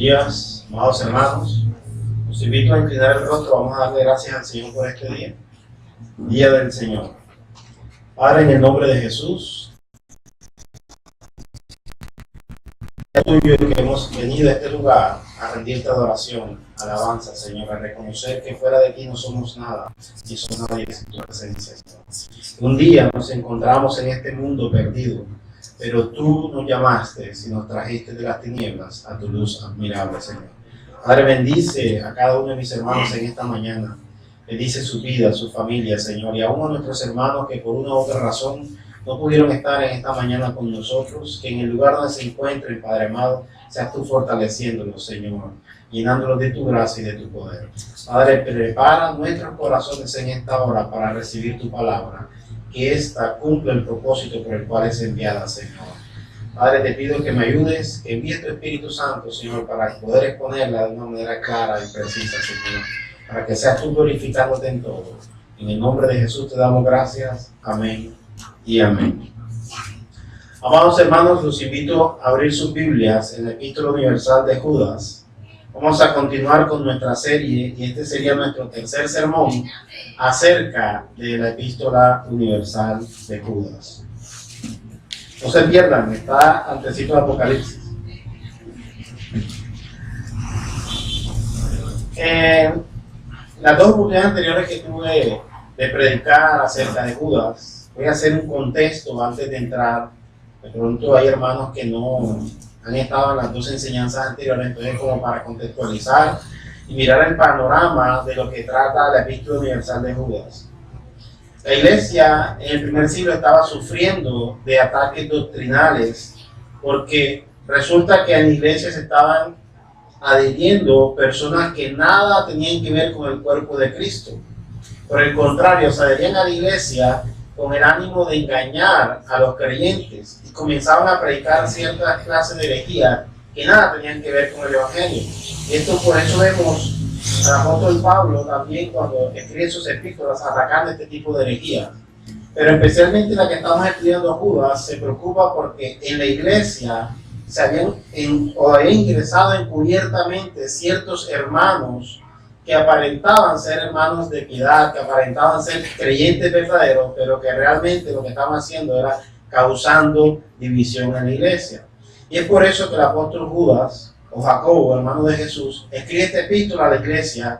días, amados hermanos. Los invito a inclinar el rostro. Vamos a darle gracias al Señor por este día, día del Señor. Padre, en el nombre de Jesús, es tuyo que hemos venido a este lugar a rendirte adoración, alabanza, Señor, a reconocer que fuera de ti no somos nada, ni somos nadie sin tu presencia, Señor. Un día nos encontramos en este mundo perdido, pero tú nos llamaste y nos trajiste de las tinieblas a tu luz admirable, Señor. Padre, bendice a cada uno de mis hermanos en esta mañana. Bendice su vida, su familia, Señor, y aún a nuestros hermanos que por una u otra razón no pudieron estar en esta mañana con nosotros, que en el lugar donde se encuentren, Padre amado, seas tú fortaleciéndolos, Señor, llenándolos de tu gracia y de tu poder. Padre, prepara nuestros corazones en esta hora para recibir tu palabra, que ésta cumpla el propósito por el cual es enviada, Señor. Padre, te pido que me ayudes, que envíes tu Espíritu Santo, Señor, para poder exponerla de una manera clara y precisa, Señor, para que seas tú glorificándote en todo. En el nombre de Jesús te damos gracias. Amén y amén. Amados hermanos, los invito a abrir sus Biblias en la Epístola Universal de Judas. Vamos a continuar con nuestra serie y este sería nuestro tercer sermón acerca de la Epístola Universal de Judas. No se pierdan, está antecito de Apocalipsis. Las dos oportunidades anteriores que tuve de predicar acerca de Judas, voy a hacer un contexto antes de entrar. De pronto hay hermanos que no han estado en las dos enseñanzas anteriores, entonces como para contextualizar y mirar el panorama de lo que trata la Epístola Universal de Judas. La iglesia en el primer siglo estaba sufriendo de ataques doctrinales porque resulta que en la iglesia se estaban adhiriendo personas que nada tenían que ver con el cuerpo de Cristo. Por el contrario, se adherían a la iglesia con el ánimo de engañar a los creyentes y comenzaban a predicar ciertas clases de herejía que nada tenían que ver con el Evangelio. Y esto por eso vemos al apóstol Pablo también cuando escribe sus epístolas atacando este tipo de herejía. Pero especialmente la que estamos estudiando a Judas se preocupa porque en la iglesia se habían ingresado encubiertamente ciertos hermanos que aparentaban ser hermanos de piedad, que aparentaban ser creyentes verdaderos, pero que realmente lo que estaban haciendo era causando división en la iglesia. Y es por eso que el apóstol Judas, o Jacobo, hermano de Jesús, escribe esta epístola a la iglesia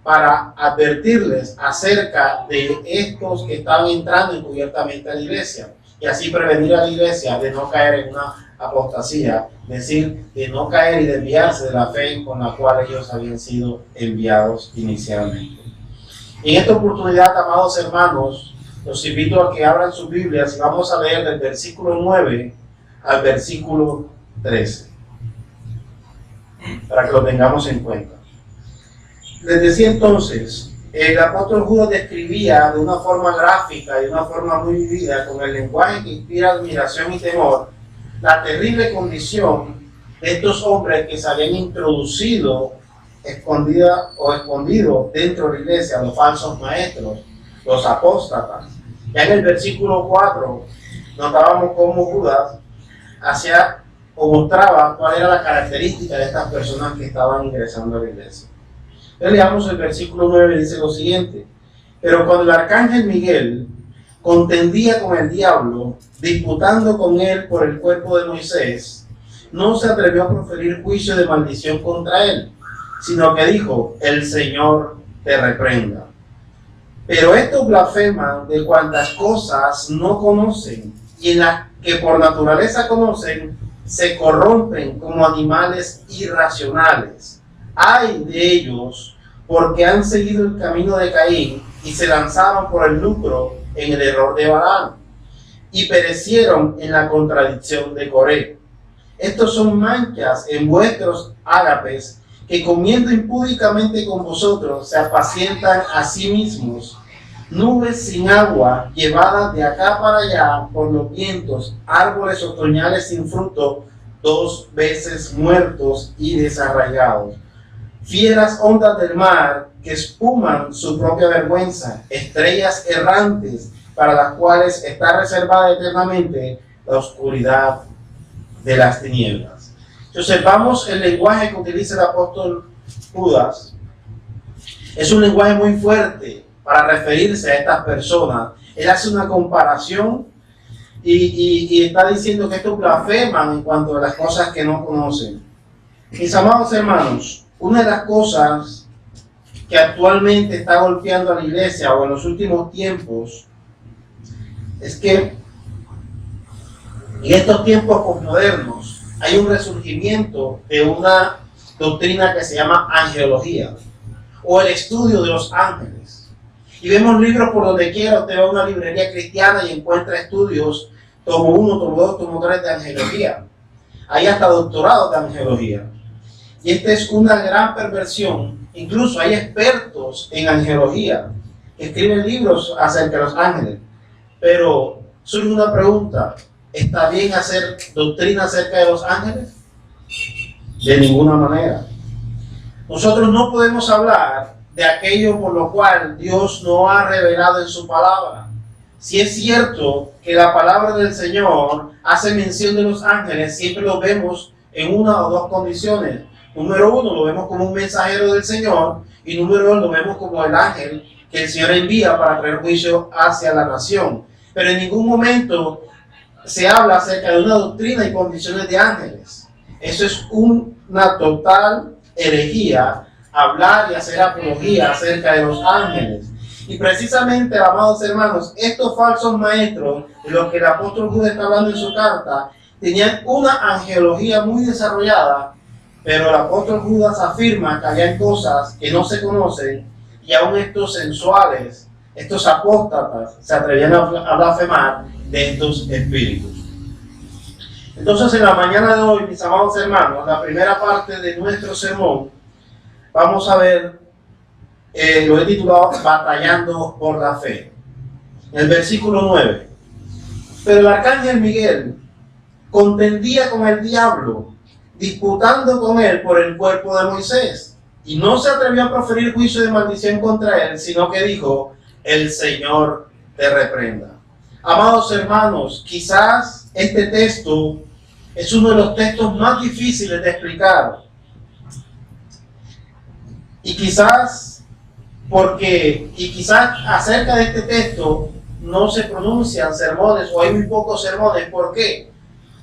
para advertirles acerca de estos que estaban entrando encubiertamente a la iglesia, y así prevenir a la iglesia de no caer en una apostasía, es decir, de no caer y desviarse de la fe con la cual ellos habían sido enviados inicialmente. En esta oportunidad, amados hermanos, los invito a que abran sus Biblias y vamos a leer del versículo 9 al versículo 13, para que lo tengamos en cuenta. Les decía entonces, el apóstol Judas describía de una forma gráfica y de una forma muy vivida, con el lenguaje que inspira admiración y temor, la terrible condición de estos hombres que se habían introducido escondido dentro de la iglesia, los falsos maestros, los apóstatas. Ya en el versículo 4 notábamos cómo Judas hacía o mostraba cuál era la característica de estas personas que estaban ingresando a la iglesia. Entonces leamos el versículo 9, dice lo siguiente: pero cuando el arcángel Miguel contendía con el diablo, disputando con él por el cuerpo de Moisés, no se atrevió a proferir juicio de maldición contra él, sino que dijo: el Señor te reprenda. Pero estos blasfeman de cuantas cosas no conocen, y en las que por naturaleza conocen, se corrompen como animales irracionales. Ay de ellos, porque han seguido el camino de Caín y se lanzaron por el lucro en el error de Balaam, y perecieron en la contradicción de Coré. Estos son manchas en vuestros ágapes, que comiendo impúdicamente con vosotros se apacientan a sí mismos, nubes sin agua, llevadas de acá para allá por los vientos, árboles otoñales sin fruto, 2 veces muertos y desarraigados, fieras ondas del mar que espuman su propia vergüenza, estrellas errantes para las cuales está reservada eternamente la oscuridad de las tinieblas. Si observamos el lenguaje que utiliza el apóstol Judas, es un lenguaje muy fuerte para referirse a estas personas. Él hace una comparación y está diciendo que estos blasfeman en cuanto a las cosas que no conocen. Mis amados hermanos, una de las cosas que actualmente está golpeando a la iglesia o en los últimos tiempos es que en estos tiempos posmodernos hay un resurgimiento de una doctrina que se llama angelología o el estudio de los ángeles. Y vemos libros por donde quiera. Usted va a una librería cristiana y encuentra estudios, tomo 1, tomo 2, tomo 3 de angelología. Hay hasta doctorados de angelología. Y esta es una gran perversión. Incluso hay expertos en angelología que escriben libros acerca de los ángeles. Pero surge una pregunta: ¿está bien hacer doctrina acerca de los ángeles? De ninguna manera. Nosotros no podemos hablar de aquello por lo cual Dios no ha revelado en su palabra. Si es cierto que la palabra del Señor hace mención de los ángeles, siempre los vemos en una o dos condiciones. Número 1, lo vemos como un mensajero del Señor, y número 2, lo vemos como el ángel que el Señor envía para traer juicio hacia la nación. Pero en ningún momento se habla acerca de una doctrina y condiciones de ángeles. Eso es una total herejía, hablar y hacer apología acerca de los ángeles. Y precisamente, amados hermanos, estos falsos maestros, de los que el apóstol Judas está hablando en su carta, tenían una angelología muy desarrollada, pero el apóstol Judas afirma que había cosas que no se conocen, y aún estos sensuales, estos apóstatas, se atrevían a blasfemar de estos espíritus. Entonces, en la mañana de hoy, mis amados hermanos, la primera parte de nuestro sermón, vamos a ver, lo he titulado Batallando por la Fe. El versículo 9. Pero el arcángel Miguel contendía con el diablo, disputando con él por el cuerpo de Moisés, y no se atrevió a proferir juicio de maldición contra él, sino que dijo: el Señor te reprenda. Amados hermanos, quizás este texto es uno de los textos más difíciles de explicar. Y quizás acerca de este texto no se pronuncian sermones, o hay muy pocos sermones. ¿Por qué?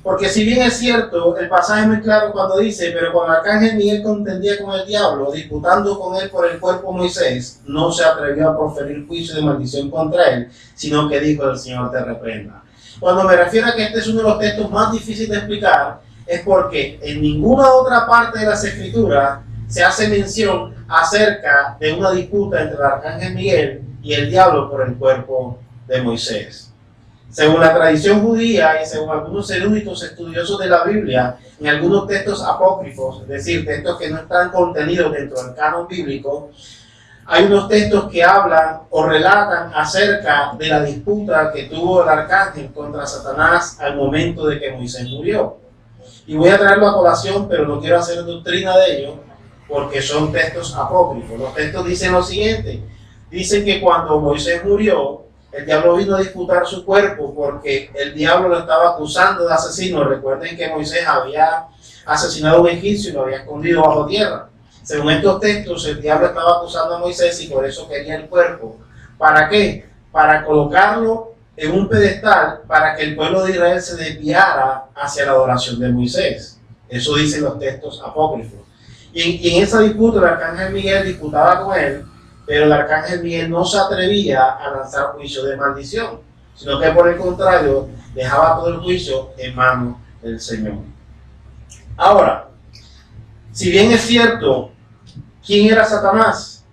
Porque si bien es cierto, el pasaje es muy claro cuando dice: pero cuando el arcángel Miguel contendía con el diablo, disputando con él por el cuerpo de Moisés, no se atrevió a proferir juicio de maldición contra él, sino que dijo: el Señor te reprenda. Cuando me refiero a que este es uno de los textos más difíciles de explicar, es porque en ninguna otra parte de las Escrituras se hace mención acerca de una disputa entre el arcángel Miguel y el diablo por el cuerpo de Moisés. Según la tradición judía y según algunos eruditos estudiosos de la Biblia, en algunos textos apócrifos, es decir, textos que no están contenidos dentro del canon bíblico, hay unos textos que hablan o relatan acerca de la disputa que tuvo el arcángel contra Satanás al momento de que Moisés murió. Y voy a traerlo a colación, pero no quiero hacer doctrina de ello, porque son textos apócrifos. Los textos dicen lo siguiente: dicen que cuando Moisés murió, el diablo vino a disputar su cuerpo porque el diablo lo estaba acusando de asesino. Recuerden que Moisés había asesinado a un egipcio y lo había escondido bajo tierra. Según estos textos, el diablo estaba acusando a Moisés y por eso quería el cuerpo. ¿Para qué? Para colocarlo en un pedestal para que el pueblo de Israel se desviara hacia la adoración de Moisés. Eso dicen los textos apócrifos. Y en esa disputa el arcángel Miguel disputaba con él, pero el arcángel Miguel no se atrevía a lanzar juicio de maldición, sino que por el contrario dejaba todo el juicio en manos del Señor. Ahora, si bien es cierto, ¿quién era Satanás?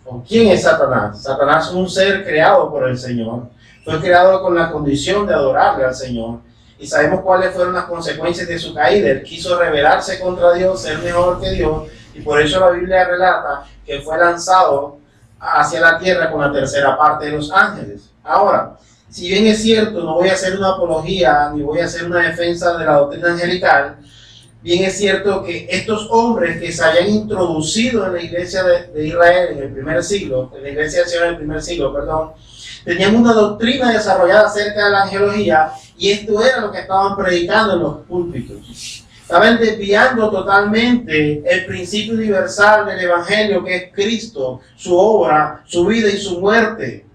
¿O quién es Satanás? Satanás es un ser creado por el Señor, fue creado con la condición de adorarle al Señor, y sabemos cuáles fueron las consecuencias de su caída. Él quiso rebelarse contra Dios, ser mejor que Dios, y por eso la Biblia relata que fue lanzado hacia la tierra con la tercera parte de los ángeles. Ahora, si bien es cierto, no voy a hacer una apología ni voy a hacer una defensa de la doctrina angelical, bien es cierto que estos hombres que se habían introducido en la iglesia de Israel en el primer siglo, en la iglesia del Señor en el primer siglo, perdón, tenían una doctrina desarrollada acerca de la angelología, y esto era lo que estaban predicando en los púlpitos. Estaban desviando totalmente el principio universal del Evangelio, que es Cristo, su obra, su vida y su muerte.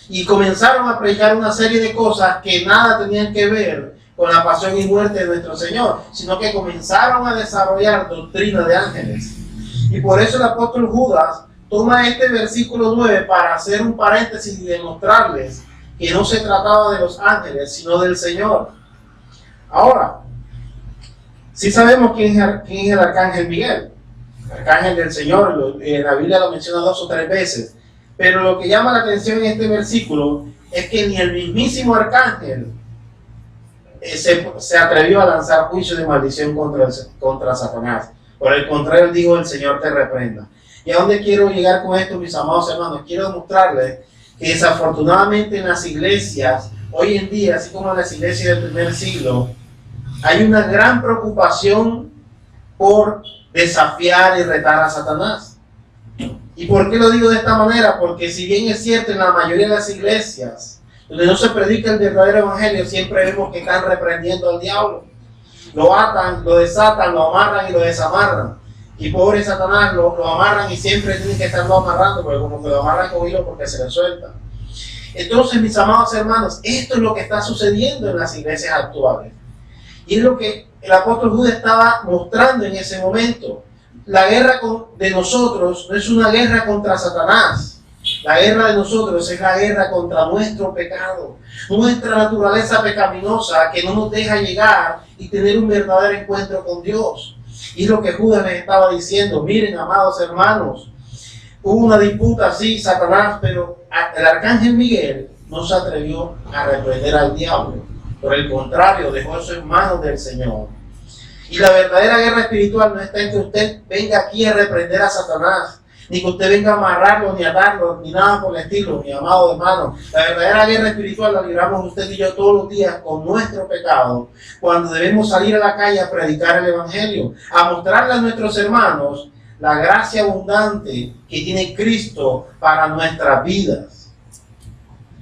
Y comenzaron a predicar una serie de cosas que nada tenían que ver con la pasión y muerte de nuestro Señor, sino que comenzaron a desarrollar doctrina de ángeles. Y por eso el apóstol Judas toma este versículo 9 para hacer un paréntesis y demostrarles que no se trataba de los ángeles, sino del Señor. Ahora, sí sabemos quién es el arcángel Miguel, el arcángel del Señor. La Biblia lo menciona 2 o 3 veces. Pero lo que llama la atención en este versículo es que ni el mismísimo arcángel se atrevió a lanzar juicio de maldición contra Satanás. Por el contrario, dijo: el Señor te reprenda. ¿Y a dónde quiero llegar con esto, mis amados hermanos? Quiero demostrarles que desafortunadamente en las iglesias, hoy en día, así como en las iglesias del primer siglo, hay una gran preocupación por desafiar y retar a Satanás. ¿Y por qué lo digo de esta manera? Porque si bien es cierto, en la mayoría de las iglesias donde no se predica el verdadero evangelio, siempre vemos que están reprendiendo al diablo. Lo atan, lo desatan, lo amarran y lo desamarran. Y pobre Satanás, lo amarran y siempre tienen que estarlo amarrando, porque como que lo amarran con hilo porque se le suelta. Entonces, mis amados hermanos, esto es lo que está sucediendo en las iglesias actuales. Y es lo que el apóstol Judas estaba mostrando en ese momento. La guerra de nosotros no es una guerra contra Satanás. La guerra de nosotros es la guerra contra nuestro pecado, nuestra naturaleza pecaminosa que no nos deja llegar y tener un verdadero encuentro con Dios. Y es lo que Judas les estaba diciendo. Miren, amados hermanos, hubo una disputa así, Satanás, pero el arcángel Miguel no se atrevió a reprender al diablo. Por el contrario, dejó eso en manos del Señor. Y la verdadera guerra espiritual no está en que usted venga aquí a reprender a Satanás, ni que usted venga a amarrarlo, ni a atarlo, ni nada por el estilo, mi amado hermano. La verdadera guerra espiritual la libramos usted y yo todos los días con nuestro pecado, cuando debemos salir a la calle a predicar el Evangelio, a mostrarle a nuestros hermanos la gracia abundante que tiene Cristo para nuestras vidas.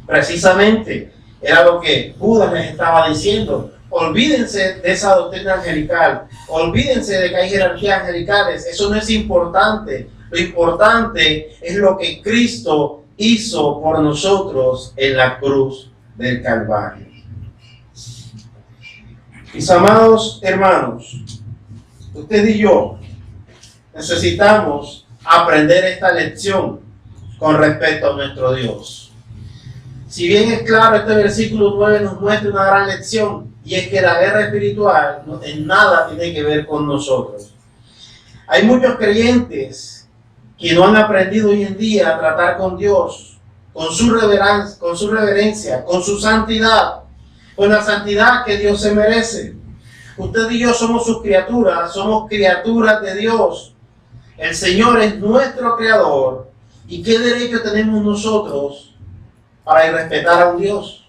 Precisamente era lo que Judas les estaba diciendo. Olvídense de esa doctrina angelical, olvídense de que hay jerarquías angelicales, eso no es importante. Lo importante es lo que Cristo hizo por nosotros en la cruz del Calvario. Mis amados hermanos, usted y yo necesitamos aprender esta lección con respecto a nuestro Dios. Si bien es claro, este versículo 9 nos muestra una gran lección, y es que la guerra espiritual en nada tiene que ver con nosotros. Hay muchos creyentes que no han aprendido hoy en día a tratar con Dios, con su reverencia, con su santidad, con la santidad que Dios se merece. Usted y yo somos sus criaturas, somos criaturas de Dios. El Señor es nuestro creador. ¿Y qué derecho tenemos nosotros para irrespetar a un Dios?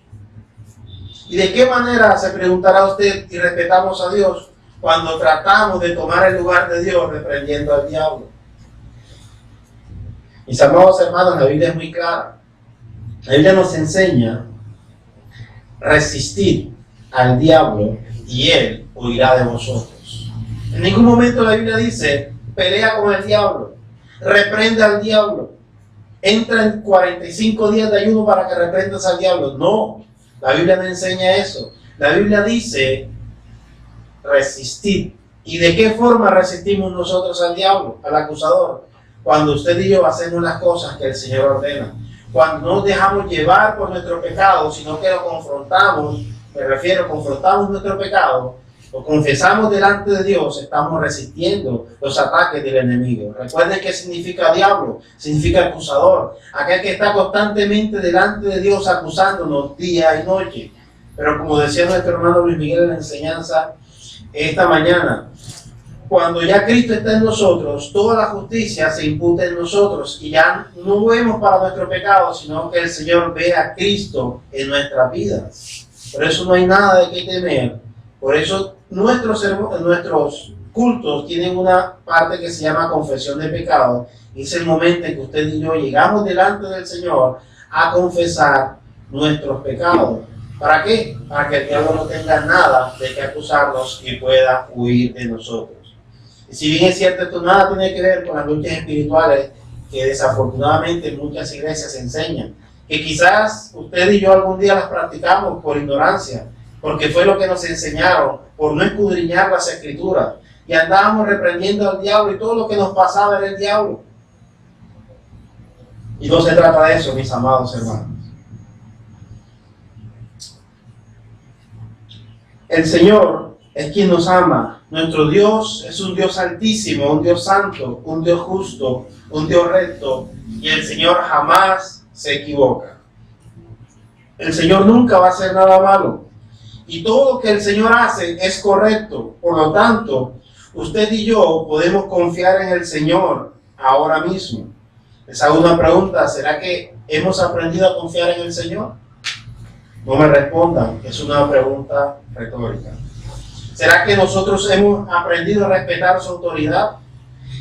¿Y de qué manera, se preguntará usted, irrespetamos a Dios? Cuando tratamos de tomar el lugar de Dios reprendiendo al diablo. Mis amados hermanos, la Biblia es muy clara. La Biblia nos enseña a resistir al diablo y él huirá de vosotros. En ningún momento la Biblia dice: pelea con el diablo, reprende al diablo, entra en 45 días de ayuno para que reprendas al diablo. No, la Biblia no enseña eso. La Biblia dice resistir. ¿Y de qué forma resistimos nosotros al diablo, al acusador? Cuando usted y yo hacemos las cosas que el Señor ordena. Cuando no nos dejamos llevar por nuestro pecado, sino que lo confrontamos, confrontamos nuestro pecado, lo confesamos delante de Dios, estamos resistiendo los ataques del enemigo. Recuerden qué significa diablo, significa acusador, aquel que está constantemente delante de Dios acusándonos día y noche. Pero como decía nuestro hermano Luis Miguel en la enseñanza esta mañana, cuando ya Cristo está en nosotros, toda la justicia se imputa en nosotros y ya no vemos para nuestro pecado, sino que el Señor ve a Cristo en nuestras vidas. Por eso no hay nada de qué temer. Por eso nuestros cultos tienen una parte que se llama confesión de pecado. Y es el momento en que usted y yo llegamos delante del Señor a confesar nuestros pecados. ¿Para qué? Para que el diablo no tenga nada de qué acusarnos y pueda huir de nosotros. Y si bien es cierto, esto nada tiene que ver con las luchas espirituales que desafortunadamente en muchas iglesias enseñan, que quizás usted y yo algún día las practicamos por ignorancia, porque fue lo que nos enseñaron, por no escudriñar las escrituras, y andábamos reprendiendo al diablo y todo lo que nos pasaba era el diablo. Y no se trata de eso, mis amados hermanos. El Señor es quien nos ama. Nuestro Dios es un Dios altísimo, un Dios santo, un Dios justo, un Dios recto, y el Señor jamás se equivoca. El Señor nunca va a hacer nada malo, y todo lo que el Señor hace es correcto. Por lo tanto, usted y yo podemos confiar en el Señor ahora mismo. Les hago una pregunta: ¿será que hemos aprendido a confiar en el Señor? No me respondan, es una pregunta retórica. ¿Será que nosotros hemos aprendido a respetar su autoridad?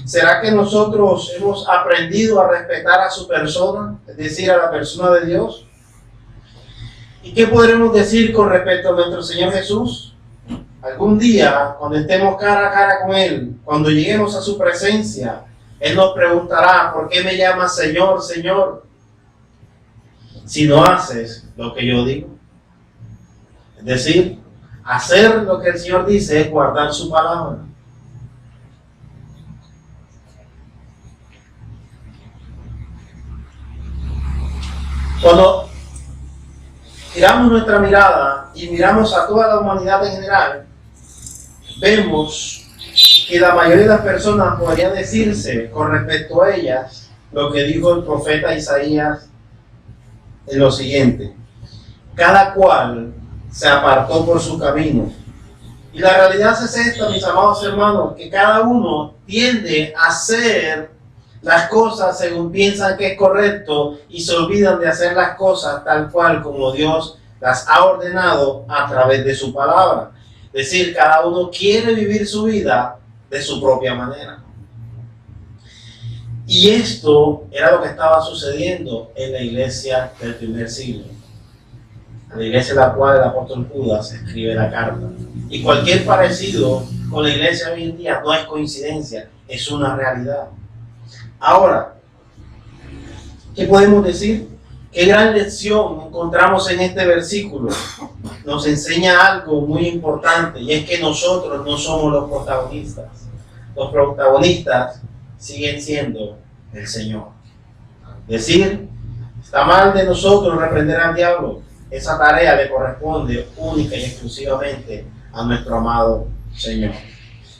¿Será que nosotros hemos aprendido a respetar a su persona, es decir, a la persona de Dios? ¿Y qué podremos decir con respecto a nuestro Señor Jesús? Algún día, cuando estemos cara a cara con Él, cuando lleguemos a su presencia, Él nos preguntará: ¿por qué me llamas Señor, Señor, si no haces lo que yo digo? Es decir, hacer lo que el Señor dice es guardar su palabra. Cuando tiramos nuestra mirada y miramos a toda la humanidad en general, vemos que la mayoría de las personas podría decirse con respecto a ellas lo que dijo el profeta Isaías en lo siguiente: cada cual se apartó por su camino. Y la realidad es esta, mis amados hermanos, que cada uno tiende a hacer las cosas según piensan que es correcto y se olvidan de hacer las cosas tal cual como Dios las ha ordenado a través de su palabra. Es decir, cada uno quiere vivir su vida de su propia manera. Y esto era lo que estaba sucediendo en la iglesia del primer siglo, la iglesia a la cual el apóstol Judas escribe la carta. Y cualquier parecido con la iglesia hoy en día no es coincidencia, es una realidad. Ahora, ¿qué podemos decir? ¿Qué gran lección encontramos en este versículo? Nos enseña algo muy importante, y es que nosotros no somos los protagonistas. Los protagonistas siguen siendo el Señor. Es decir, está mal de nosotros reprender al diablo. Esa tarea le corresponde única y exclusivamente a nuestro amado Señor.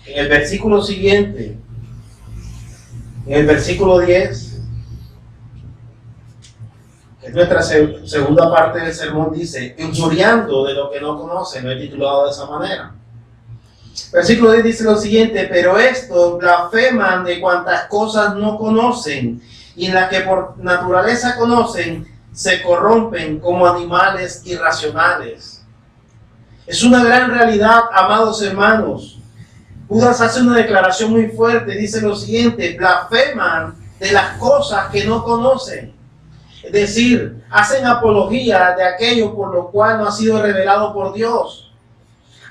En el versículo siguiente, en el versículo 10, que es nuestra segunda parte del sermón, dice: injuriando de lo que no conocen. Lo he titulado de esa manera. Versículo 10 dice lo siguiente: pero estos blasfeman de cuantas cosas no conocen, y en las que por naturaleza conocen, se corrompen como animales irracionales. Es una gran realidad, amados hermanos. Judas hace una declaración muy fuerte, dice lo siguiente: blasfeman de las cosas que no conocen. Es decir, hacen apología de aquello por lo cual no ha sido revelado por Dios.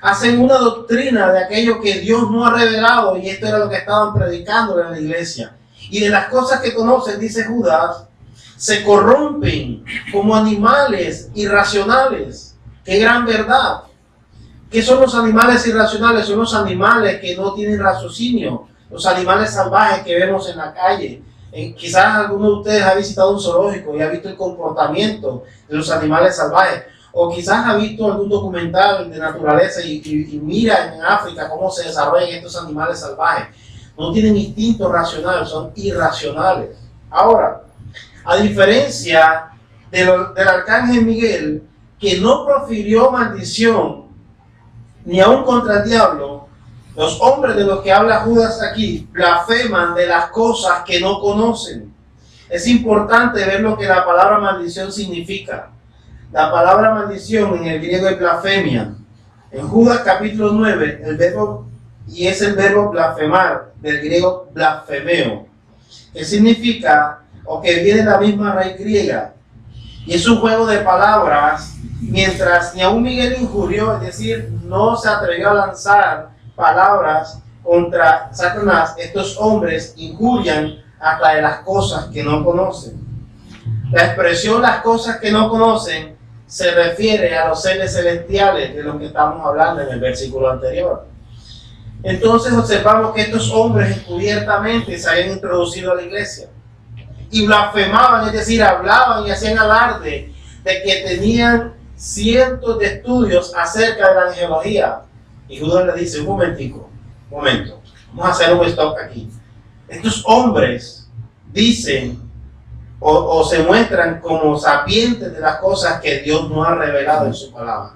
Hacen una doctrina de aquello que Dios no ha revelado, y esto era lo que estaban predicando en la iglesia. Y de las cosas que conocen, dice Judas, se corrompen como animales irracionales. ¡Qué gran verdad! ¿Qué son los animales irracionales? Son los animales que no tienen raciocinio, los animales salvajes que vemos en la calle. Quizás alguno de ustedes ha visitado un zoológico y ha visto el comportamiento de los animales salvajes, o quizás ha visto algún documental de naturaleza y mira en África cómo se desarrollan estos animales salvajes. No tienen instinto racional, son irracionales. Ahora, a diferencia del arcángel Miguel, que no profirió maldición ni aun contra el diablo, los hombres de los que habla Judas aquí blasfeman de las cosas que no conocen. Es importante ver lo que la palabra maldición significa. La palabra maldición en el griego es blasfemia. En Judas capítulo 9, el verbo blasfemar, del griego blasfemeo, que significa, o que viene de la misma raíz griega, y es un juego de palabras mientras ni aún Miguel injurió, es decir, no se atrevió a lanzar palabras contra Satanás, estos hombres injurian hasta de las cosas que no conocen. La expresión las cosas que no conocen se refiere a los seres celestiales de los que estamos hablando en el versículo anterior. Entonces observamos que estos hombres encubiertamente se habían introducido a la iglesia y blasfemaban, es decir, hablaban y hacían alarde de que tenían cientos de estudios acerca de la angelología. Y Judas le dice, un momento, vamos a hacer un stop aquí. Estos hombres dicen o se muestran como sapientes de las cosas que Dios no ha revelado en su palabra.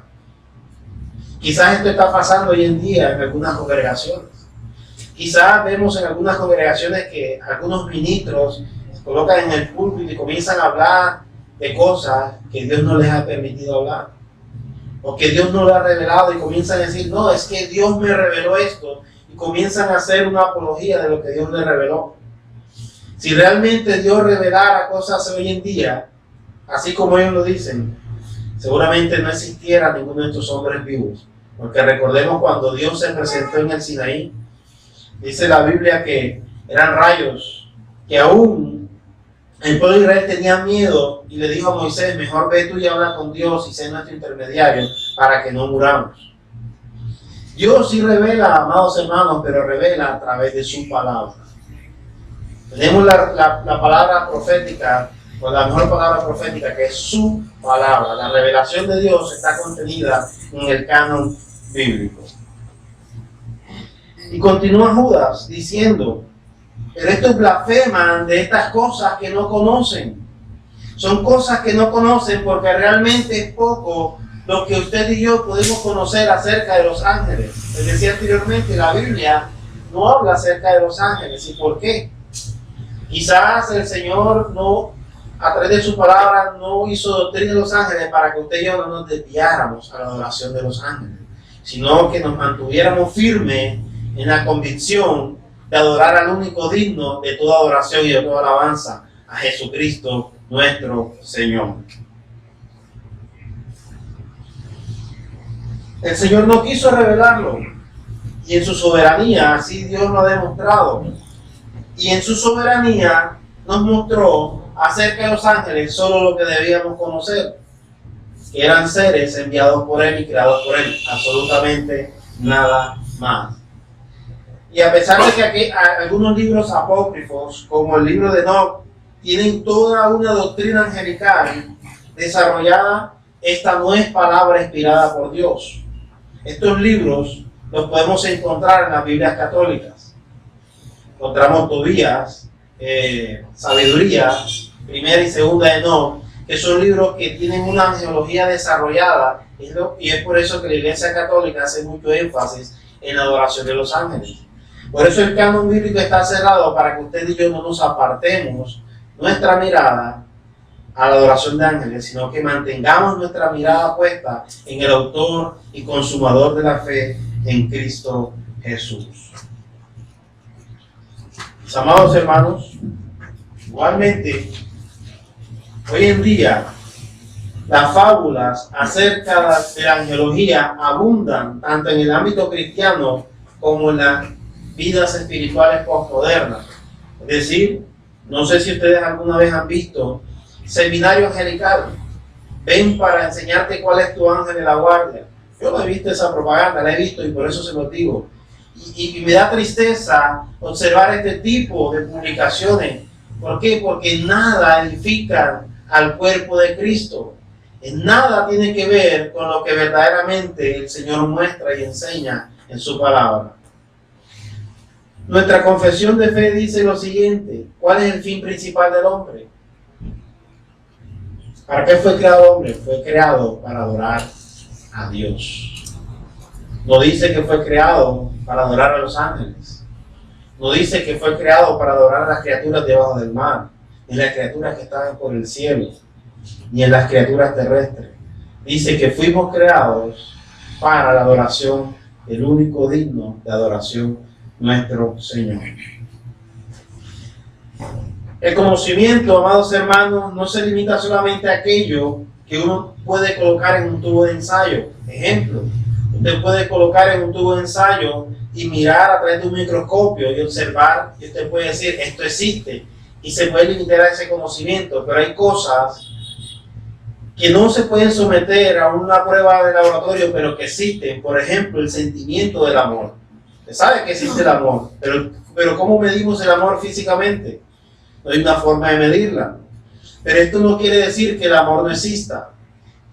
Quizás esto está pasando hoy en día en algunas congregaciones. Quizás vemos en algunas congregaciones que algunos ministros se colocan en el púlpito y comienzan a hablar de cosas que Dios no les ha permitido hablar, o que Dios no lo ha revelado, y comienzan a decir, no, es que Dios me reveló esto, y comienzan a hacer una apología de lo que Dios les reveló. Si realmente Dios revelara cosas hoy en día, así como ellos lo dicen, seguramente no existiera ninguno de estos hombres vivos. Porque recordemos cuando Dios se presentó en el Sinaí, dice la Biblia que eran rayos, que aún el pueblo de Israel tenía miedo y le dijo a Moisés, mejor ve tú y habla con Dios y sé nuestro intermediario para que no muramos. Dios sí revela, amados hermanos, pero revela a través de su palabra. Tenemos la palabra profética, o la mejor palabra profética, que es su palabra. La revelación de Dios está contenida en el canon bíblico. Y continúa Judas diciendo, pero estos blasfeman de estas cosas que no conocen. Son cosas que no conocen porque realmente es poco lo que usted y yo podemos conocer acerca de los ángeles. Les decía anteriormente, la Biblia no habla acerca de los ángeles. ¿Y por qué? Quizás el Señor no, a través de su palabra, no hizo doctrina de los ángeles para que usted y yo no nos desviáramos a la adoración de los ángeles, sino que nos mantuviéramos firmes en la convicción de adorar al único digno de toda adoración y de toda alabanza, a Jesucristo nuestro Señor. El Señor no quiso revelarlo, y en su soberanía así Dios lo ha demostrado. Y en su soberanía nos mostró acerca de los ángeles solo lo que debíamos conocer, que eran seres enviados por Él y creados por Él, absolutamente nada más. Y a pesar de que aquí algunos libros apócrifos, como el libro de Enoch, tienen toda una doctrina angelical desarrollada, esta no es palabra inspirada por Dios. Estos libros los podemos encontrar en las Biblias católicas. Encontramos Tobías, Sabiduría, Primera y Segunda de Enoch, que son libros que tienen una angelología desarrollada, y es por eso que la Iglesia Católica hace mucho énfasis en la adoración de los ángeles. Por eso el canon bíblico está cerrado, para que usted y yo no nos apartemos nuestra mirada a la adoración de ángeles, sino que mantengamos nuestra mirada puesta en el autor y consumador de la fe, en Cristo Jesús. Mis amados hermanos, igualmente, hoy en día las fábulas acerca de la angelología abundan tanto en el ámbito cristiano como en las vidas espirituales postmodernas. Es decir, no sé si ustedes alguna vez han visto seminario angelical. Ven para enseñarte cuál es tu ángel de la guardia. Yo no he visto esa propaganda, la he visto y por eso se los digo. Y me da tristeza observar este tipo de publicaciones. ¿Por qué? Porque nada edifica al cuerpo de Cristo. En nada tiene que ver con lo que verdaderamente el Señor muestra y enseña en su palabra. Nuestra confesión de fe dice lo siguiente: ¿cuál es el fin principal del hombre? ¿Para qué fue creado el hombre? Fue creado para adorar a Dios. No dice que fue creado para adorar a los ángeles. No dice que fue creado para adorar a las criaturas debajo del mar, ni las criaturas que estaban por el cielo, ni en las criaturas terrestres. Dice que fuimos creados para la adoración del único digno de adoración, nuestro Señor. El conocimiento, amados hermanos, no se limita solamente a aquello que uno puede colocar en un tubo de ensayo. Ejemplo, usted puede colocar en un tubo de ensayo y mirar a través de un microscopio y observar, y usted puede decir, esto existe, y se puede limitar a ese conocimiento, pero hay cosas que no se pueden someter a una prueba de laboratorio, pero que existen. Por ejemplo, el sentimiento del amor. Usted sabe que existe el amor, pero ¿cómo medimos el amor físicamente? No hay una forma de medirla. Pero esto no quiere decir que el amor no exista.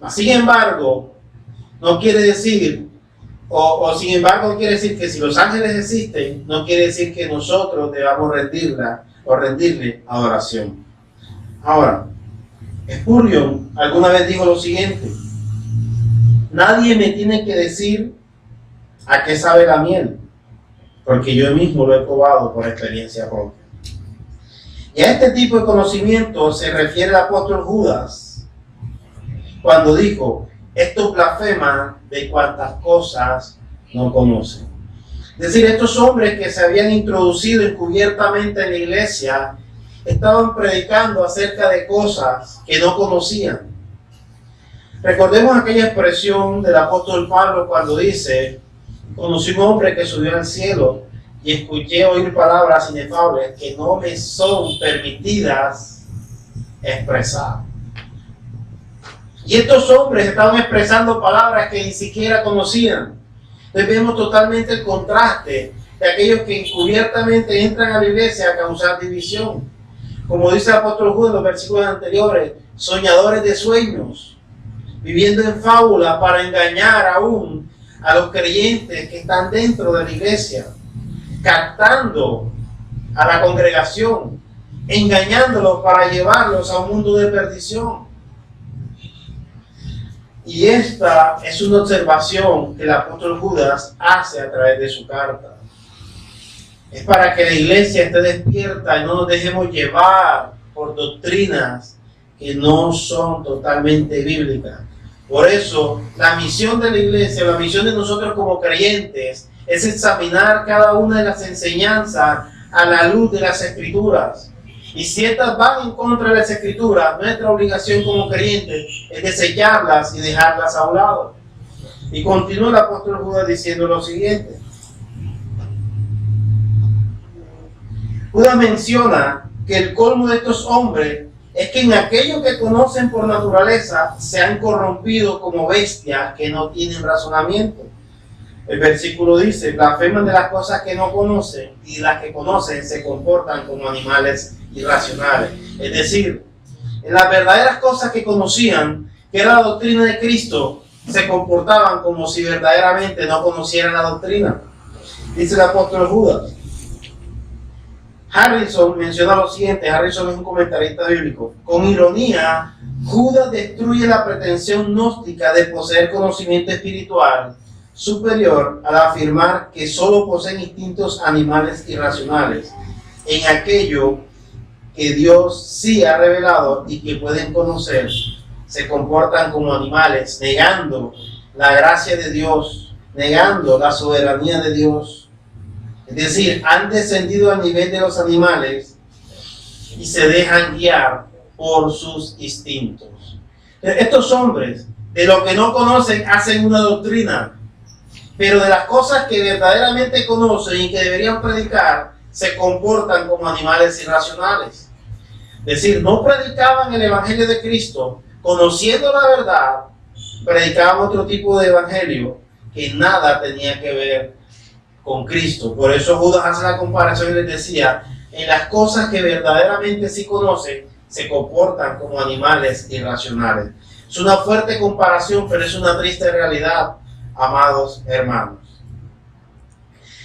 Sin embargo, no quiere decir, sin embargo, no quiere decir que si los ángeles existen, no quiere decir que nosotros debamos rendirle adoración. Ahora, Spurgeon alguna vez dijo lo siguiente: nadie me tiene que decir a qué sabe la miel, porque yo mismo lo he probado por experiencia propia. Y a este tipo de conocimiento se refiere el apóstol Judas cuando dijo: estos blasfeman de cuantas cosas no conocen. Es decir, estos hombres que se habían introducido encubiertamente en la iglesia estaban predicando acerca de cosas que no conocían. Recordemos aquella expresión del apóstol Pablo cuando dice: conocí un hombre que subió al cielo y escuché oír palabras inefables que no me son permitidas expresar. Y estos hombres estaban expresando palabras que ni siquiera conocían. Entonces vemos totalmente el contraste de aquellos que encubiertamente entran a la iglesia a causar división. Como dice el apóstol Judas en los versículos anteriores, soñadores de sueños, viviendo en fábula para engañar aún a los creyentes que están dentro de la iglesia, captando a la congregación, engañándolos para llevarlos a un mundo de perdición. Y esta es una observación que el apóstol Judas hace a través de su carta. Es para que la iglesia esté despierta y no nos dejemos llevar por doctrinas que no son totalmente bíblicas. Por eso, la misión de la iglesia, la misión de nosotros como creyentes, es examinar cada una de las enseñanzas a la luz de las Escrituras. Y si estas van en contra de las Escrituras, nuestra obligación como creyentes es desecharlas y dejarlas a un lado. Y continúa el apóstol Judas diciendo lo siguiente. Judas menciona que el colmo de estos hombres es que en aquello que conocen por naturaleza se han corrompido como bestias que no tienen razonamiento. El versículo dice: blasfeman de las cosas que no conocen, y las que conocen se comportan como animales irracionales. Es decir, en las verdaderas cosas que conocían, que era la doctrina de Cristo, se comportaban como si verdaderamente no conocieran la doctrina. Dice el apóstol Judas. Harrison menciona lo siguiente. Harrison es un comentarista bíblico. Con ironía, Judas destruye la pretensión gnóstica de poseer conocimiento espiritual superior al afirmar que solo poseen instintos animales irracionales en aquello que Dios sí ha revelado y que pueden conocer. Se comportan como animales, negando la gracia de Dios, negando la soberanía de Dios. Es decir, han descendido al nivel de los animales y se dejan guiar por sus instintos. Estos hombres, de lo que no conocen, hacen una doctrina, pero de las cosas que verdaderamente conocen y que deberían predicar, se comportan como animales irracionales. Es decir, no predicaban el evangelio de Cristo, conociendo la verdad, predicaban otro tipo de evangelio que nada tenía que ver con Cristo. Por eso Judas hace la comparación y les decía: en las cosas que verdaderamente sí conocen, se comportan como animales irracionales. Es una fuerte comparación, pero es una triste realidad, amados hermanos.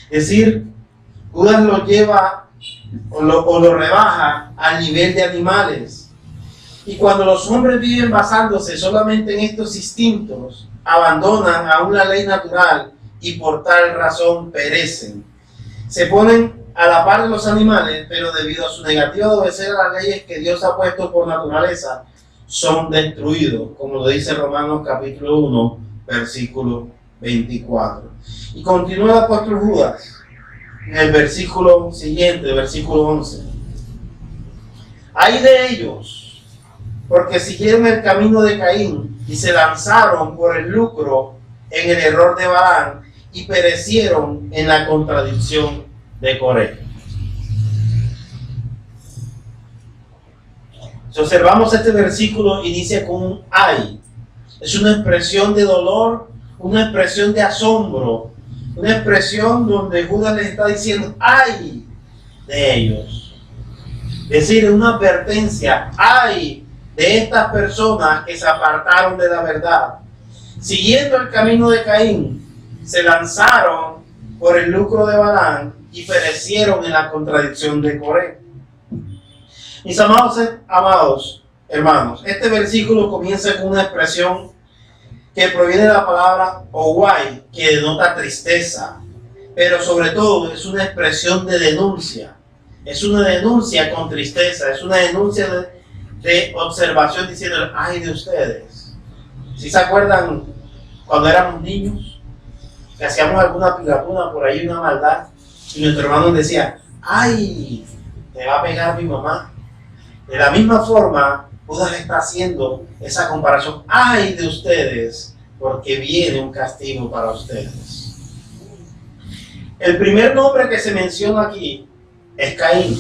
Es decir, Judas lo lleva o lo rebaja al nivel de animales. Y cuando los hombres viven basándose solamente en estos instintos, abandonan a una ley natural y por tal razón perecen. Se ponen a la par de los animales, pero debido a su negativa de obedecer a las leyes que Dios ha puesto por naturaleza, son destruidos, como lo dice Romanos capítulo 1, versículo 24. Y continúa el apóstol Judas en el versículo siguiente, versículo 11. Hay de ellos, porque siguieron el camino de Caín y se lanzaron por el lucro en el error de Balaam y perecieron en la contradicción de Coré. Si observamos este versículo, inicia con un ay. Es una expresión de dolor, una expresión de asombro, una expresión donde Judas les está diciendo ay de ellos. Es decir, una advertencia, ay de estas personas que se apartaron de la verdad. Siguiendo el camino de Caín, se lanzaron por el lucro de Balaam y perecieron en la contradicción de Coré. Mis amados hermanos, este versículo comienza con una expresión que proviene de la palabra owai, que denota tristeza, pero sobre todo es una expresión de denuncia. Es una denuncia con tristeza, es una denuncia de observación diciendo, ay de ustedes. ¿Sí se acuerdan cuando éramos niños? Que hacíamos alguna pilatuna por ahí, una maldad, y nuestro hermano decía, ay, te va a pegar mi mamá. De la misma forma, Judas está haciendo esa comparación. ¡Ay de ustedes! Porque viene un castigo para ustedes. El primer nombre que se menciona aquí es Caín.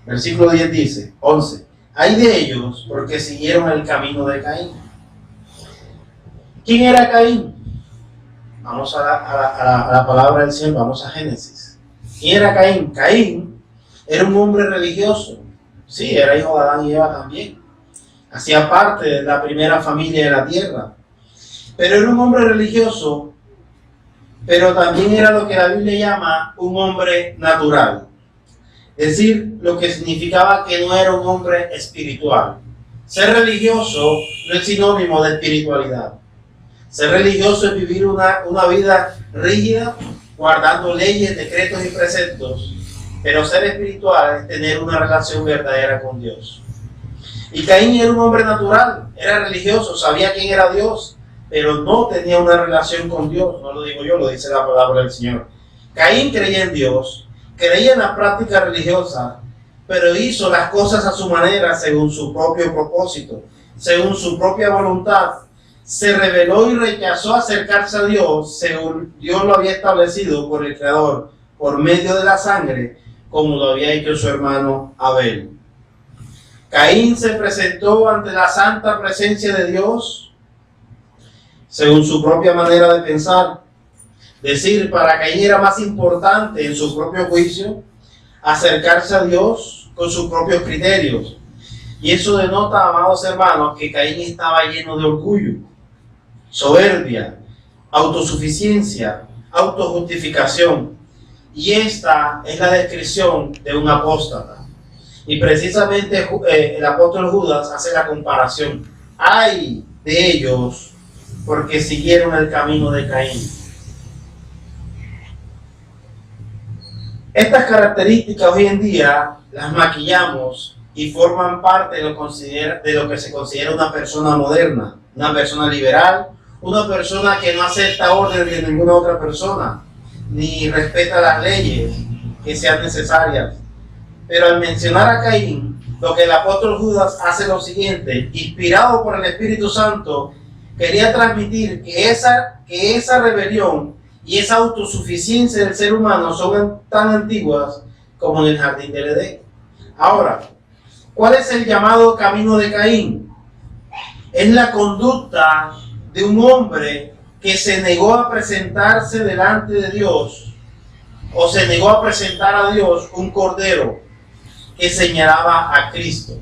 Versículo 10 dice, 11. ¡Ay de ellos! Porque siguieron el camino de Caín. ¿Quién era Caín? Vamos a la palabra del Señor, vamos a Génesis. ¿Quién era Caín? Caín era un hombre religioso. Sí, era hijo de Adán y Eva también. Hacía parte de la primera familia de la tierra. Pero era un hombre religioso, pero también era lo que la Biblia llama un hombre natural. Es decir, lo que significaba que no era un hombre espiritual. Ser religioso no es sinónimo de espiritualidad. Ser religioso es vivir una vida rígida, guardando leyes, decretos y preceptos. Pero ser espiritual es tener una relación verdadera con Dios. Y Caín era un hombre natural, era religioso, sabía quién era Dios, pero no tenía una relación con Dios. No lo digo yo, lo dice la palabra del Señor. Caín creía en Dios, creía en la práctica religiosa, pero hizo las cosas a su manera, según su propio propósito, según su propia voluntad. Se rebeló y rechazó acercarse a Dios, según Dios lo había establecido por el Creador, por medio de la sangre, como lo había hecho su hermano Abel. Caín se presentó ante la santa presencia de Dios según su propia manera de pensar. Decir, para Caín era más importante en su propio juicio acercarse a Dios con sus propios criterios. Y eso denota, amados hermanos, que Caín estaba lleno de orgullo, soberbia, autosuficiencia, autojustificación. Y esta es la descripción de un apóstata. Y precisamente el apóstol Judas hace la comparación. ¡Ay de ellos! Porque siguieron el camino de Caín. Estas características hoy en día las maquillamos y forman parte de lo que se considera una persona moderna, una persona liberal, una persona que no acepta órdenes de ninguna otra persona, ni respeta las leyes que sean necesarias. Pero al mencionar a Caín, lo que el apóstol Judas hace es lo siguiente: inspirado por el Espíritu Santo, quería transmitir que esa rebelión y esa autosuficiencia del ser humano son tan antiguas como en el jardín del Edén. Ahora, ¿cuál es el llamado camino de Caín? Es la conducta de un hombre que se negó a presentarse delante de Dios, o se negó a presentar a Dios un cordero que señalaba a Cristo.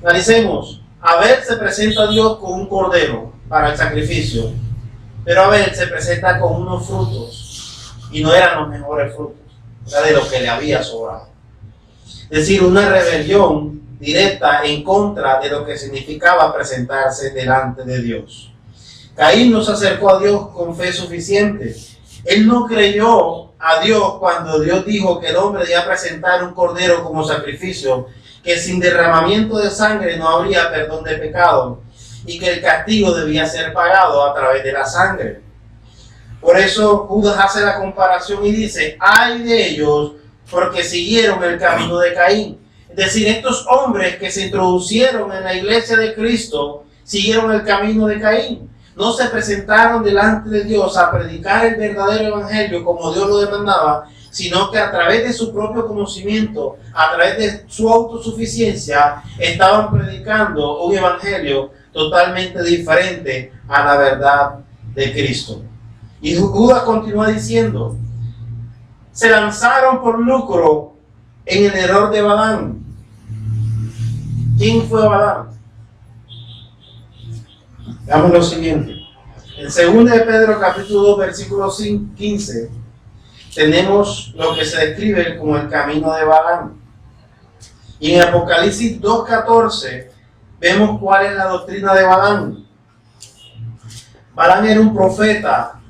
Analicemos. Abel se presenta a Dios con un cordero para el sacrificio, pero Abel se presenta con unos frutos, y no eran los mejores frutos, era de lo que le había sobrado. Es decir, una rebelión directa en contra de lo que significaba presentarse delante de Dios. Caín no se acercó a Dios con fe suficiente. Él no creyó a Dios cuando Dios dijo que el hombre debía presentar un cordero como sacrificio, que sin derramamiento de sangre no habría perdón de pecado y que el castigo debía ser pagado a través de la sangre. Por eso Judas hace la comparación y dice: ay de ellos, porque siguieron el camino de Caín. Es Es decir, estos hombres que se introducieron en la iglesia de Cristo siguieron el camino de Caín. No se presentaron delante de Dios a predicar el verdadero evangelio como Dios lo demandaba, sino que a través de su propio conocimiento, a través de su autosuficiencia, estaban predicando un evangelio totalmente diferente a la verdad de Cristo. Y Judas continúa diciendo, se lanzaron por lucro en el error de Balaam. ¿Quién fue Balaam? Veamos lo siguiente. En 2 de Pedro capítulo 2 versículo 15 tenemos lo que se describe como el camino de Balaam. Y en Apocalipsis 2:14 vemos cuál es la doctrina de Balaam. Balaam era un profeta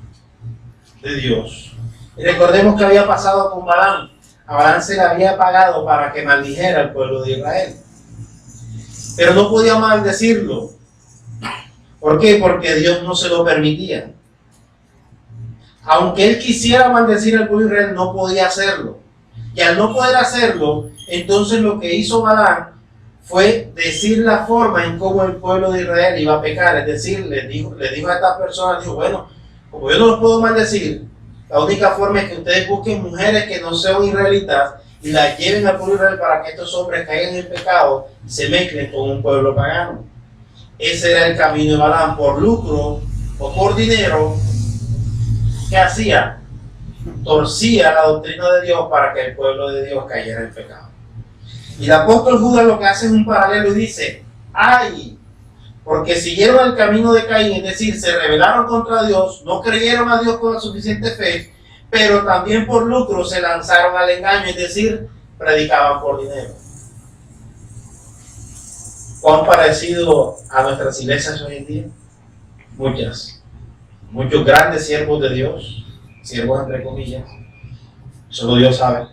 de Dios. Y recordemos que había pasado con Balaam. A Balaam se le había pagado para que maldijera al pueblo de Israel. Pero no podía maldecirlo. ¿Por qué? Porque Dios no se lo permitía. Aunque él quisiera maldecir al pueblo de Israel, no podía hacerlo. Y al no poder hacerlo, entonces lo que hizo Balaam fue decir la forma en cómo el pueblo de Israel iba a pecar. Es decir, le dijo a estas personas, dijo, bueno, como yo no los puedo maldecir, la única forma es que ustedes busquen mujeres que no sean israelitas y las lleven al pueblo de Israel para que estos hombres caigan en pecado y se mezclen con un pueblo pagano. Ese era el camino de Balaam, por lucro o por dinero. ¿Qué hacía? Torcía la doctrina de Dios para que el pueblo de Dios cayera en pecado. Y el apóstol Judas lo que hace es un paralelo y dice, ¡ay! Porque siguieron el camino de Caín, es decir, se rebelaron contra Dios, no creyeron a Dios con la suficiente fe, pero también por lucro se lanzaron al engaño, es decir, predicaban por dinero. ¿Cuán parecido a nuestras iglesias hoy en día? Muchos grandes siervos de Dios, siervos entre comillas, solo Dios sabe,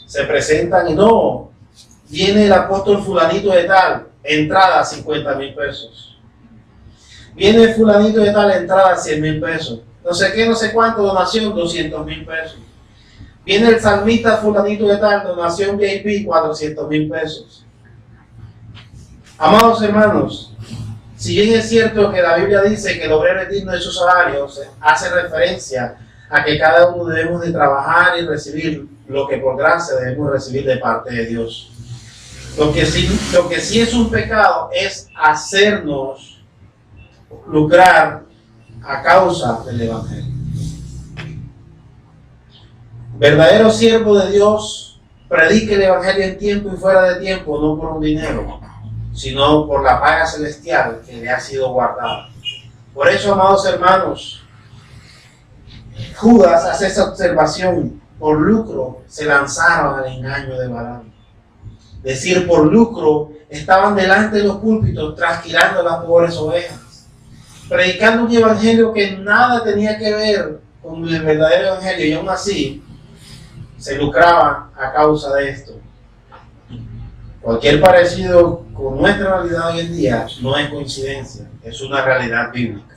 se presentan y no, viene el apóstol fulanito de tal, entrada 50,000 pesos. Viene el fulanito de tal, entrada 100,000 pesos. No sé qué, no sé cuánto, donación 200,000 pesos. Viene el salmista fulanito de tal, donación VIP 400,000 pesos. Amados hermanos, si bien es cierto que la Biblia dice que el obrero es digno de su salario, hace referencia a que cada uno debemos de trabajar y recibir lo que por gracia debemos recibir de parte de Dios. Lo que sí es un pecado es hacernos lucrar a causa del evangelio. Verdadero siervo de Dios predique el evangelio en tiempo y fuera de tiempo, no por un dinero, sino por la paga celestial que le ha sido guardada. Por eso, amados hermanos, Judas hace esa observación. Por lucro se lanzaron al engaño de Balaam. Es decir, por lucro estaban delante de los púlpitos trasquilando las pobres ovejas, predicando un evangelio que nada tenía que ver con el verdadero evangelio, y aún así se lucraban a causa de esto. Cualquier parecido con nuestra realidad hoy en día no es coincidencia, es una realidad bíblica.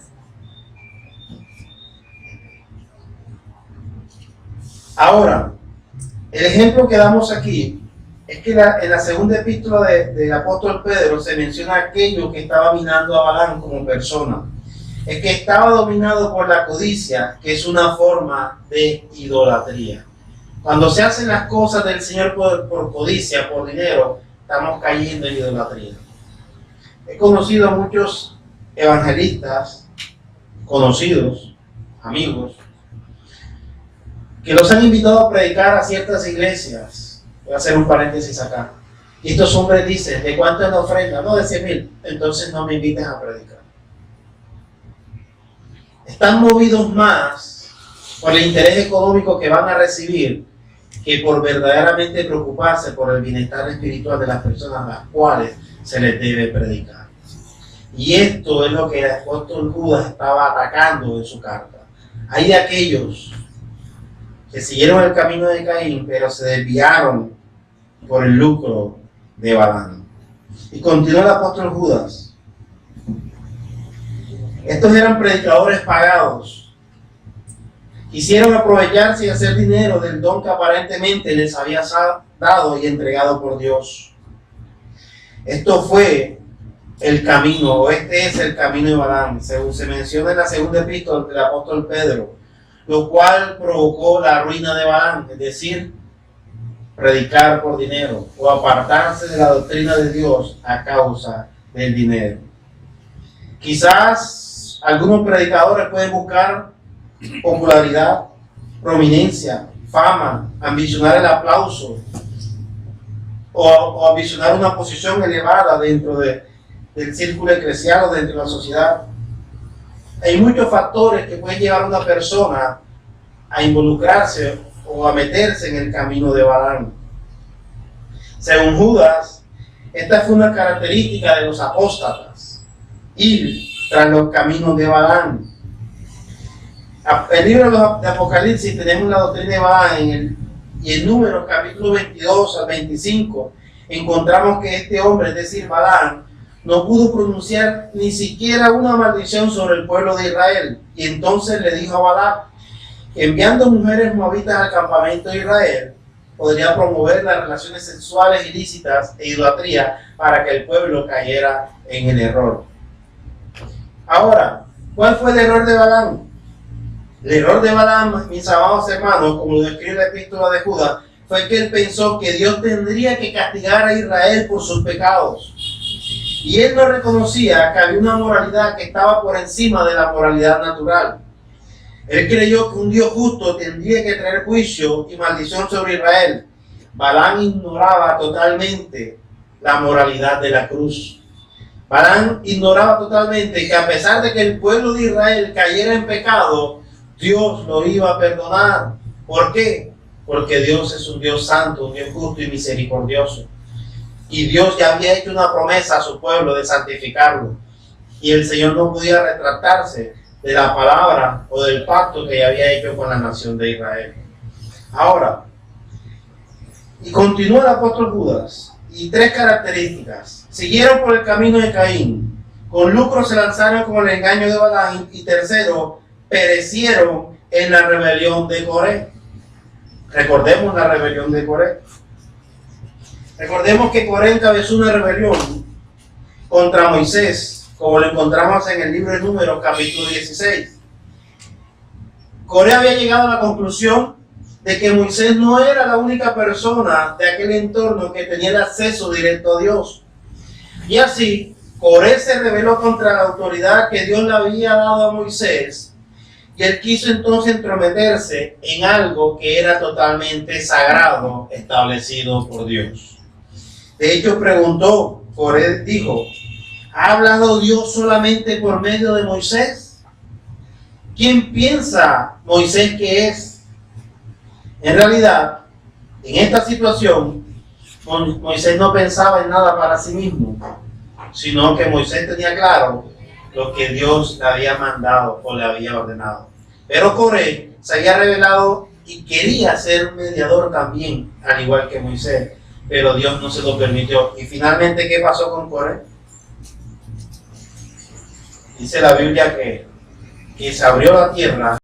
Ahora, el ejemplo que damos aquí es que en la segunda epístola del apóstol Pedro se menciona aquello que estaba minando a Balaam como persona. Es que estaba dominado por la codicia, que es una forma de idolatría. Cuando se hacen las cosas del Señor por codicia, por dinero, estamos cayendo en idolatría. He conocido a muchos evangelistas, conocidos, amigos, que los han invitado a predicar a ciertas iglesias. Voy a hacer un paréntesis acá. Y estos hombres dicen, ¿de cuánto es la ofrenda? No, de 100,000. Entonces no me invites a predicar. Están movidos más por el interés económico que van a recibir que por verdaderamente preocuparse por el bienestar espiritual de las personas a las cuales se les debe predicar. Y esto es lo que el apóstol Judas estaba atacando en su carta. Hay de aquellos que siguieron el camino de Caín, pero se desviaron por el lucro de Balaam. Y continúa el apóstol Judas. Estos eran predicadores pagados. Quisieron aprovecharse y hacer dinero del don que aparentemente les había dado y entregado por Dios. Esto fue el camino, o este es el camino de Balaam, según se menciona en la segunda epístola del apóstol Pedro, lo cual provocó la ruina de Balaam, es decir, predicar por dinero o apartarse de la doctrina de Dios a causa del dinero. Quizás algunos predicadores pueden buscar popularidad, prominencia, fama, ambicionar el aplauso o ambicionar una posición elevada dentro del círculo eclesial o dentro de la sociedad. Hay muchos factores que pueden llevar a una persona a involucrarse o a meterse en el camino de Balaam. Según Judas, esta fue una característica de los apóstatas, ir tras los caminos de Balaam. En el libro de Apocalipsis tenemos la doctrina de Balaam y en Números capítulo 22 al 25 encontramos que este hombre, es decir, Balaam, no pudo pronunciar ni siquiera una maldición sobre el pueblo de Israel. Y entonces le dijo a Balac que enviando mujeres moabitas al campamento de Israel, podría promover las relaciones sexuales ilícitas e idolatría para que el pueblo cayera en el error. Ahora, ¿cuál fue el error de Balaam? El error de Balaam, mis amados hermanos, como lo describe la epístola de Judas, fue que él pensó que Dios tendría que castigar a Israel por sus pecados. Y él no reconocía que había una moralidad que estaba por encima de la moralidad natural. Él creyó que un Dios justo tendría que traer juicio y maldición sobre Israel. Balaam ignoraba totalmente la moralidad de la cruz. Balaam ignoraba totalmente que a pesar de que el pueblo de Israel cayera en pecado, Dios lo iba a perdonar. ¿Por qué? Porque Dios es un Dios santo, un Dios justo y misericordioso. Y Dios ya había hecho una promesa a su pueblo de santificarlo. Y el Señor no podía retractarse de la palabra o del pacto que ya había hecho con la nación de Israel. Ahora, y continúa el apóstol Judas, y tres características. Siguieron por el camino de Caín, con lucro se lanzaron con el engaño de Balaam, y tercero, perecieron en la rebelión de Coré. Recordemos la rebelión de Coré. Recordemos que Coré encabezó una rebelión contra Moisés, como lo encontramos en el libro de Números, capítulo 16. Coré había llegado a la conclusión de que Moisés no era la única persona de aquel entorno que tenía el acceso directo a Dios. Y así, Coré se rebeló contra la autoridad que Dios le había dado a Moisés, y él quiso entonces entrometerse en algo que era totalmente sagrado, establecido por Dios. De hecho, preguntó, Coré dijo, ¿ha hablado Dios solamente por medio de Moisés? ¿Quién piensa Moisés que es? En realidad, en esta situación, Moisés no pensaba en nada para sí mismo, sino que Moisés tenía claro lo que Dios le había mandado o le había ordenado. Pero Coré se había revelado y quería ser mediador también, al igual que Moisés, pero Dios no se lo permitió. Y finalmente, ¿qué pasó con Coré? Dice la Biblia que se abrió la tierra